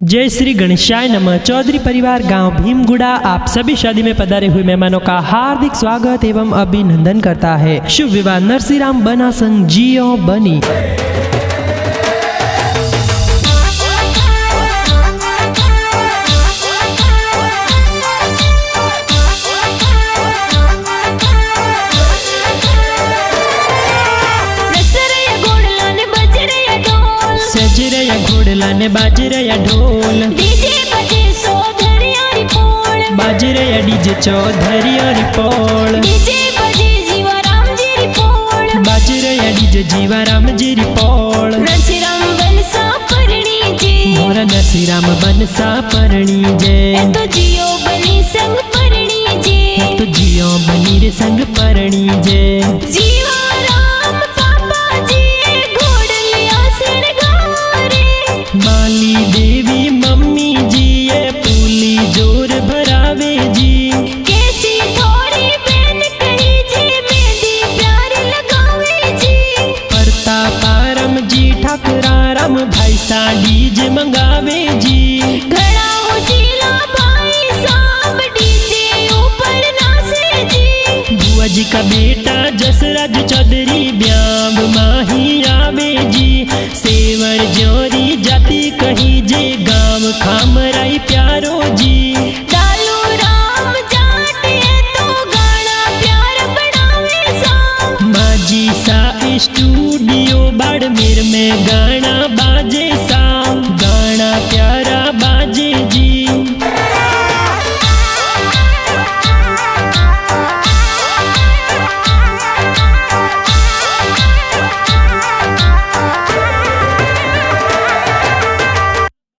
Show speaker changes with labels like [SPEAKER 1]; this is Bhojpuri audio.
[SPEAKER 1] जय श्री गणेशाय नमः। चौधरी परिवार गांव भीमगुड़ा आप सभी शादी में पधारे हुए मेहमानों का हार्दिक स्वागत एवं अभिनंदन करता है। शुभ विवाह नरसिंहराम बना संग जियो बनी। सजरया घोड़ला ने बाजरया ढोल,
[SPEAKER 2] डीजे बजे चौधरिया री पोल,
[SPEAKER 1] बाजरया डीजे चौधरिया री पोल,
[SPEAKER 2] डीजे बजे जीवाराम जी री पोल,
[SPEAKER 1] बाजरया डीजे जीवाराम जी री पोल।
[SPEAKER 2] नरसिंहराम बनसा परणी जे,
[SPEAKER 1] मोरा नरसिंहराम बनसा परणी जे,
[SPEAKER 2] तो जियो बनी संग परणी जे,
[SPEAKER 1] तो जियो बनी रे संग परणी जे।
[SPEAKER 2] जीवाराम पापा जी घोड़लिया सिरगारे,
[SPEAKER 1] माली देवी मम्मी जी ये पूली जोर भरावे जी।
[SPEAKER 2] कैसी थोड़ी बहन कही जी मेहंदी प्यार लगावे जी,
[SPEAKER 1] परतापारम जी ठाकुराराम भाई साडीज मंगावे जी।
[SPEAKER 2] घड़ा उसीला भाई साहब डीजे ऊपर नाचे जी,
[SPEAKER 1] बुआ जी का बेटा जसराज चौधरी ब्याम माही आवे जी। सेवर जोरी जाति कही जे गांव खामराई प्यारो जी।
[SPEAKER 2] डालू राम जाटे तो गाना प्यार बनावे सा,
[SPEAKER 1] माजी सा स्टूडियो बाड़मेर में गाना बाजे सा।